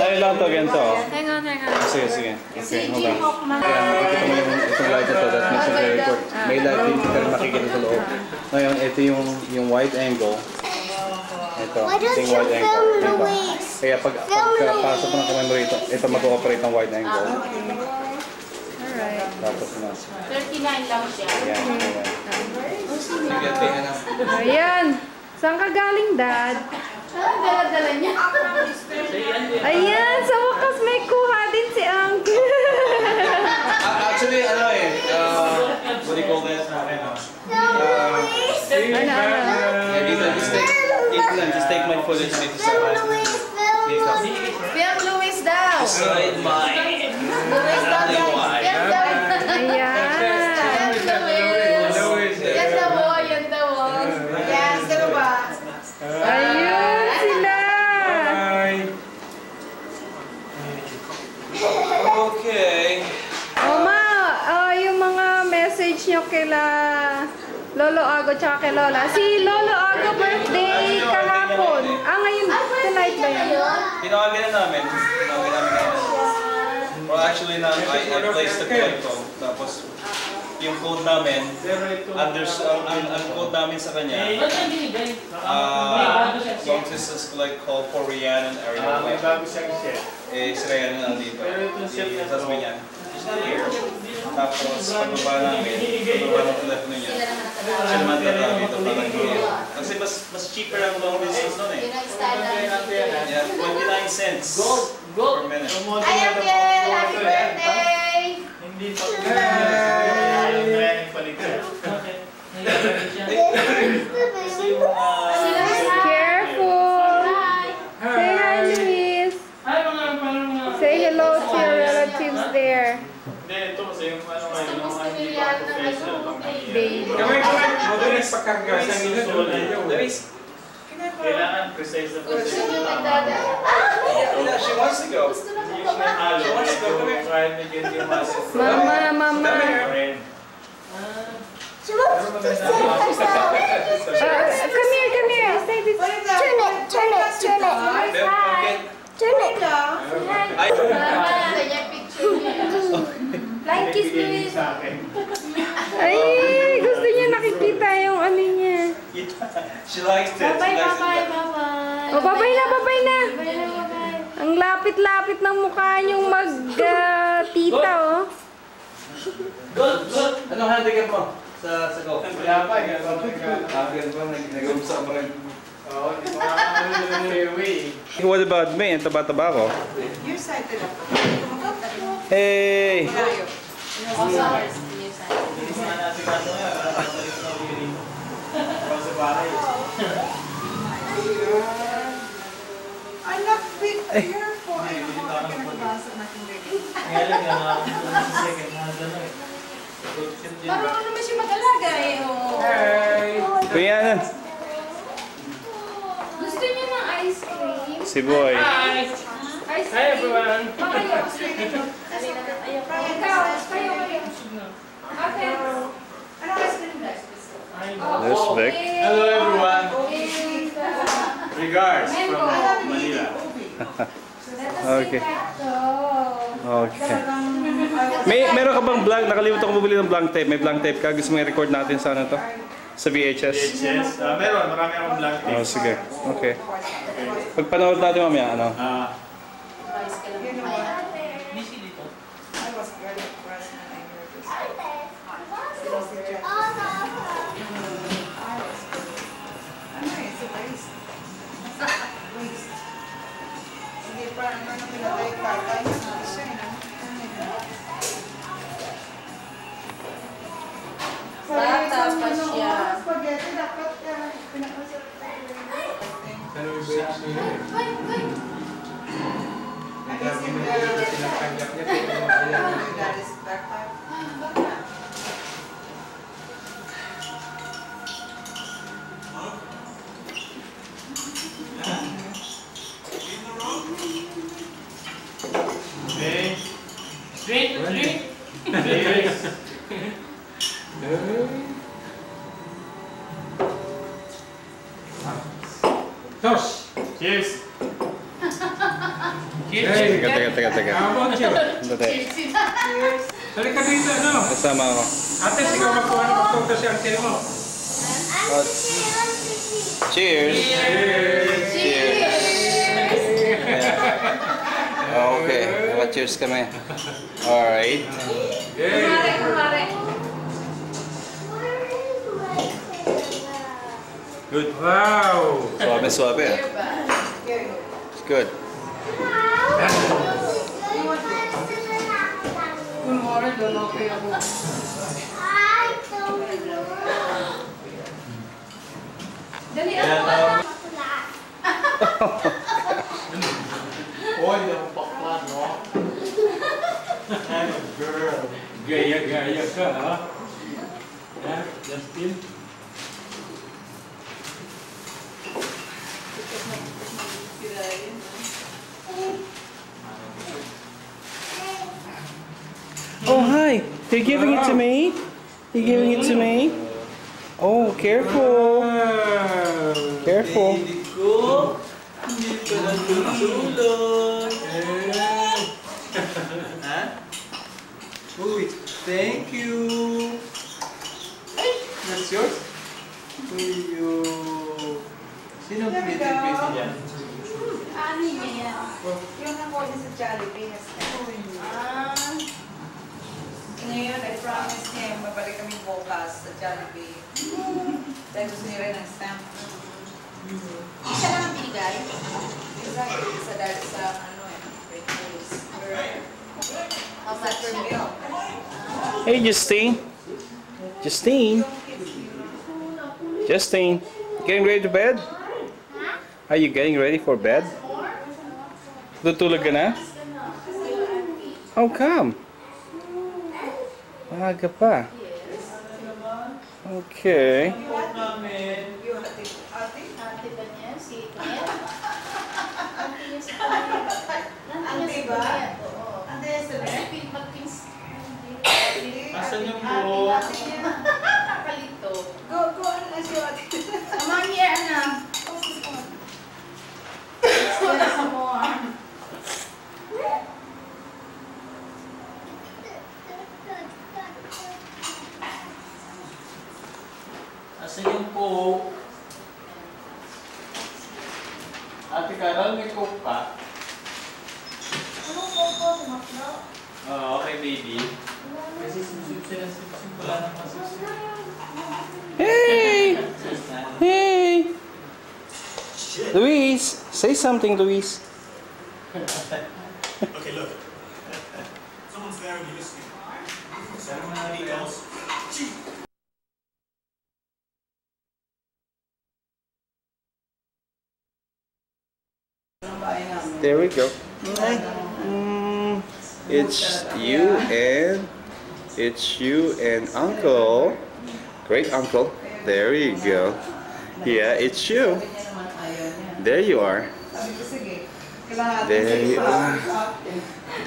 Tayo lang to, ganito. Hang on. Sige. Okay, hold on. Kaya makikita mo itong light ito, that's mission record. May light din ka rin makikita sa loob. Ngayon, ito yung wide angle. Ito, yung wide angle. Ito. Kaya pagpasok mo ng kamay mo rito, ito mag-ooperate ng wide angle. Alright. Tapos na. 39 lang siya. Ayan. Saan ka galing, Dad? Saan dala-dala niya? Ayan, sa wakas may kuha din si Uncle. Actually, ano what do you call that? Just take my footage dito sa Film Luis daw. Slide my. Luis daw, guys. Film daw. Ayan. Yan daw. Yan daw. Yan, sino ba? Ayun sila. Okay. Oma, yung mga message nyo kila Lolo Ago tsaka kay Lola. Si Lolo Ago birthday kahapon. Ngayon, tonight ba yun? Tinawagan na namin. Well, actually, I placed the code ko. Tapos, yung code namin, ang code namin sa kanya, long distance like call for Rian and Ariel. Si Rian na nandito. Sabi niya, tapos, pagbaba ng telepono niya, siya naman tata dito parang kasi mas cheaper ang long distance nun eh. Yeah, 29 cents per minute. Ay, Uncle! Happy birthday! Hindi pa training paligid. Careful! Say hi, Luis! Say hello to your relatives there. Hindi, ito kasi yung professional pang Baby. Mabilis pagkarga sa Luis, kailangan precise na precise. She wants to go. Mama. Come here. Say this. Turn it. Kanya picture niya. Flying kiss, Luis. Ay, gusto niya nakikita yung ano niya. She likes it. Bye-bye. O, babay na. Ang lapit-lapit ng mukha niyong mag-tita, oh. Anong handicap mo? Sa go? Wala pa, Nag-uusap mo rin. Oo, hindi ko nga What about me? Ang taba-taba ko. Your side to lang. Hey! Anak, be careful. Ay, nagbasa natin rin. Parang naman siya mag-alaga eh. Rihanna! Gusto niya ng ice cream? Si Boy. Ice cream? Hi everyone! Ayaw. Ikaw, kayo. Ate. Ano ice cream guys? There's Vic. Hello everyone! Regards from Manila. Okay. Meron ka bang blank? Nakalimutan ko bumili ng blank tape. May blank tape ka? Gusto mo i-record natin sa ano to? Sa VHS? Yes, meron. Marami akong blank tape. Oh, sige. Okay. Pagpanood natin mamaya, ano? I was very impressed when I heard this. Ano eh, it's a waste. Waste. Hindi pa naman ang pinatay-tatay na siya eh. Bata pa siya. Spaghetti dapat pinakasarap. That is backpack. Okay. Straight. Yes. Dos. Cheers! Teka. How about you? Dati. Halika dito, ano? Kasama ako. Ate, ikaw magkuha ng pagpunta si uncle mo. Cheers! Cheers! Okay, cheers kami. Alright. Kumare. Good. Wow! Suabe. It's good. Kunwari, lalaki ako. Dali ako. Oy, ang pakla, no? Girl. Gaya ka, ha? Yeah, Justin? Oh, hi. You're giving it to me? You're giving it to me? Oh, careful. Careful. Baby ko, hindi ka natutulog. Ha? Uy, thank you. Ay, that's yours? Uy, sino piniti-piti yan? Ano niya yan? Yung nakuha niya sa Jollibee. Ngayon, I promise him, mabalik kami bukas sa Jollibee. Dahil gusto niya rin ng stamp. Isa lang ang binigay. Sa dahil sa ano red police. How much Per meal. Hey, Justine. Justine. Getting ready to bed? Are you getting ready for bed? Tutulog ka na? How come? Maaga pa. Okay. Yung ate. Ate ba niya? Si Ted? Ate niya si Ted. Ate ba? Oo. Ate sa red? Mag-pins. Asan yung buhok? Ate niya. Nakalito. Go, ano na siya ate? Come on here, Anna. Wala sa mo. Asan yung coke? Ate Carol, may coke pa? Ano po po? Tumaklo. Okay, baby. Kasi susub sila, wala nang masusub. Hey! Sus na. Hey! Luis! Say something, Luis. Okay, look. Someone's there and you're listening. Somebody else. There we go. It's you and Uncle. Great Uncle. There you go. Yeah, it's you. There you are. Sabi ko, sige. Kailangan There you are.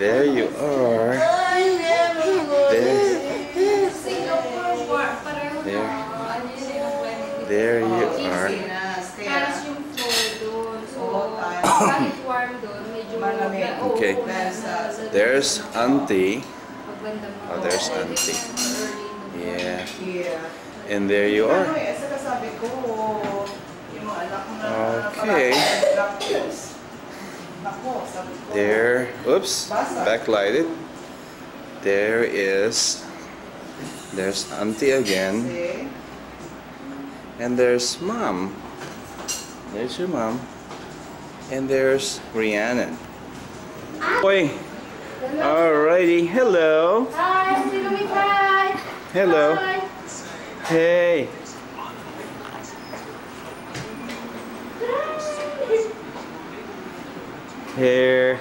There you are. There you are. Taas yung floor doon. So, kahit warm doon, medyo Malamig. Okay. There's Auntie. Oh, there's Auntie. Yeah. Yeah. And there you are. Ano eh, saka sabi ko, yung mga anak ko na Okay. Nako, sabi ko. There. Oops. Backlighted. There's Auntie again. Kasi, And there's Mom. There's your mom. And there's Rhiannon. Boy. Alrighty. Hello. Hi, si Lumify! Hello. Hi! Hey. Here.